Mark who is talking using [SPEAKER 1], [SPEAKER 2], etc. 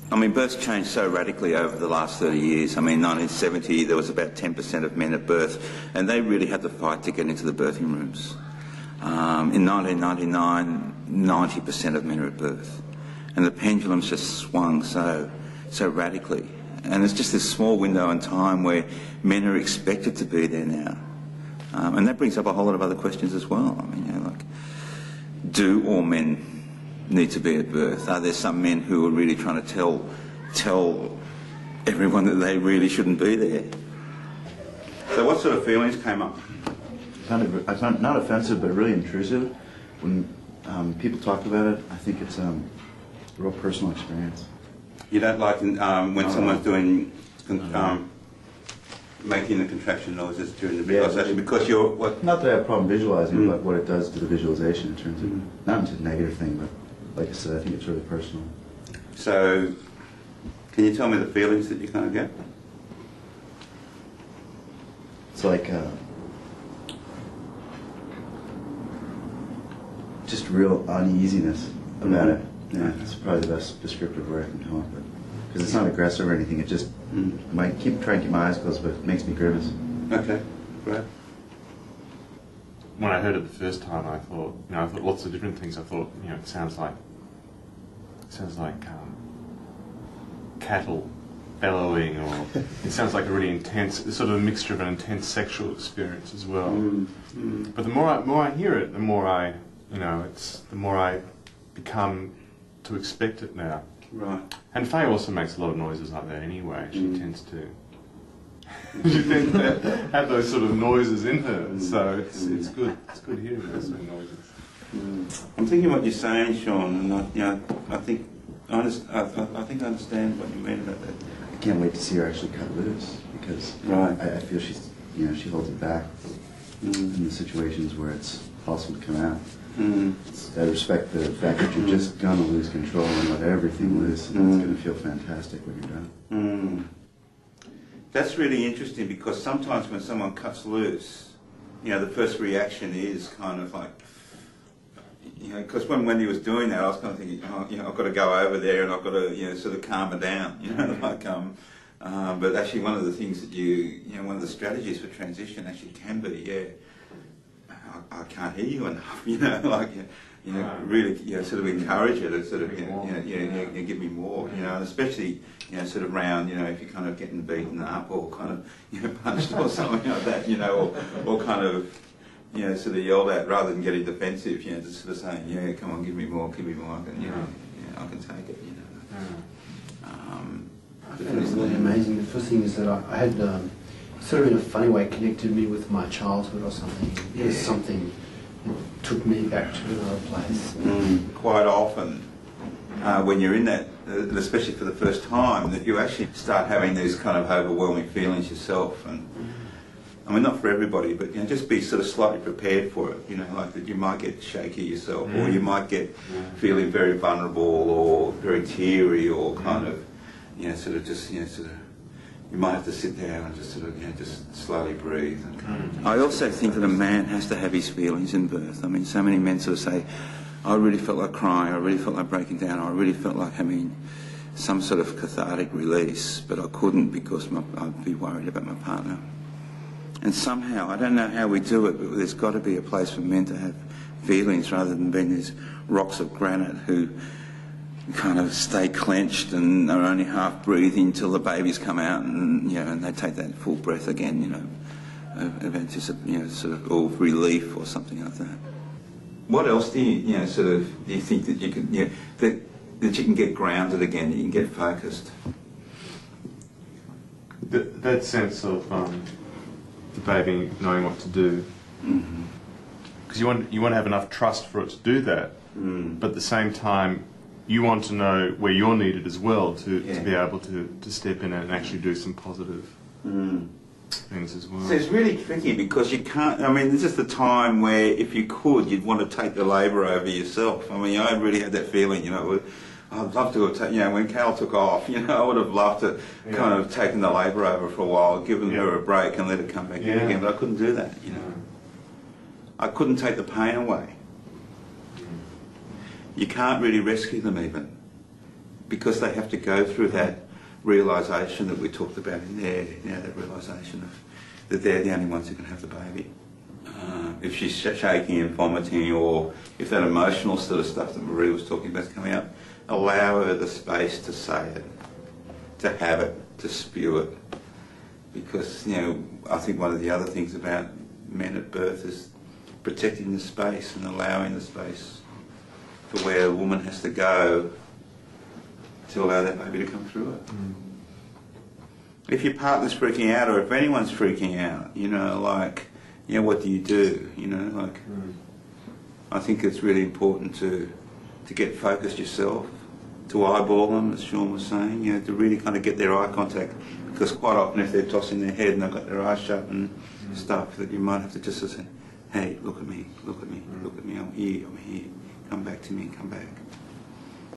[SPEAKER 1] I mean, births changed so radically over the last 30 years. I mean, 1970, there was about 10% of men at birth, and they really had to fight to get into the birthing rooms. In 1999, 90% of men are at birth. And the pendulum's just swung so radically. And it's just this small window in time where men are expected to be there now. And that brings up a whole lot of other questions as well. I mean, you know, like, do all men need to be at birth? Are there some men who are really trying to tell everyone that they really shouldn't be there? So what sort of feelings came up?
[SPEAKER 2] I found not offensive, but really intrusive. When people talk about it, I think it's a real personal experience.
[SPEAKER 1] You don't like when someone's doing making the contraction noises during the visualization, because you're what?
[SPEAKER 2] Not that I have a problem visualizing, but what it does to the visualization in terms of not into a negative thing, but like I said, I think it's really personal.
[SPEAKER 1] So, can you tell me the feelings that you kind of get?
[SPEAKER 2] It's like just real uneasiness about it. Yeah, it's probably the best descriptive word I can come up with. Because it's not aggressive or anything. It just might try and keep my eyes closed, but it makes me grimace.
[SPEAKER 1] Okay, great.
[SPEAKER 3] When I heard it the first time, I thought lots of different things. I thought, it sounds like cattle bellowing, or it sounds like a really intense, sort of a mixture of an intense sexual experience as well. But the more I hear it, the more I become to expect it now.
[SPEAKER 1] Right.
[SPEAKER 3] And Faye also makes a lot of noises like that anyway. She tends to. She tends to have those sort of noises in her, so it's good. It's good hearing those sort of noises.
[SPEAKER 1] I'm thinking what you're saying, Sean, and I think I understand what you mean about that.
[SPEAKER 2] I can't wait to see her actually cut loose, because I feel she's, she holds it back in the situations where it's possible to come out. I respect the fact that you're just gonna lose control and let everything loose, and it's gonna feel fantastic when you're done.
[SPEAKER 1] That's really interesting, because sometimes when someone cuts loose, the first reaction is kind of like, because when Wendy was doing that, I was kind of thinking, I've got to go over there and I've got to, sort of calm her down, but actually one of the things that one of the strategies for transition actually can be, I can't hear you enough, really, sort of encourage her to sort of, give me more, and especially, sort of round, if you're kind of getting beaten up or kind of, punched or something like that, or kind of, sort of yelled at rather than getting defensive, just sort of saying, come on, give me more, I can, I can take it,
[SPEAKER 4] I found it really amazing. The first thing is that I had sort of in a funny way connected me with my childhood or something. There's something that took me back to another place.
[SPEAKER 1] Quite often, when you're in that, especially for the first time, that you actually start having these kind of overwhelming feelings yourself. And I mean, not for everybody, but just be sort of slightly prepared for it. Like that you might get shaky yourself, or you might get feeling very vulnerable or very teary, or kind of, sort of just, sort of. You might have to sit down and just sort of, just slowly breathe. I also think that a man has to have his feelings in birth. I mean, so many men sort of say, I really felt like crying, I really felt like breaking down, I really felt like having some sort of cathartic release, but I couldn't because I'd be worried about my partner. And somehow, I don't know how we do it, but there's got to be a place for men to have feelings rather than being these rocks of granite who kind of stay clenched and are only half breathing till the babies come out, and and they take that full breath again, of anticipation, sort of, or relief or something like that. What else do you, do you think that you can, that you can get grounded again, that you can get focused?
[SPEAKER 3] That sense of the baby knowing what to do, because you want to have enough trust for it to do that, but at the same time, you want to know where you're needed as well to be able to step in and actually do some positive things as well.
[SPEAKER 1] So it's really tricky, because you can't, I mean, this is the time where if you could, you'd want to take the labour over yourself. I mean, I really had that feeling, I'd love to have taken, when Cal took off, I would have loved to kind of taken the labour over for a while, given her a break and let her come back in again, but I couldn't do that, I couldn't take the pain away. You can't really rescue them even. because they have to go through that realisation that we talked about in there, that realisation of that they're the only ones who can have the baby. If she's shaking and vomiting, or if that emotional sort of stuff that Marie was talking about is coming out, allow her the space to say it, to have it, to spew it. Because, I think one of the other things about men at birth is protecting the space and allowing the space for where a woman has to go to allow that baby to come through it. If your partner's freaking out, or if anyone's freaking out, what do you do? I think it's really important to get focused yourself, to eyeball them, as Sean was saying, to really kind of get their eye contact, because quite often if they're tossing their head and they've got their eyes shut and stuff, that you might have to just say, hey, look at me, I'm here, come back to me, come back.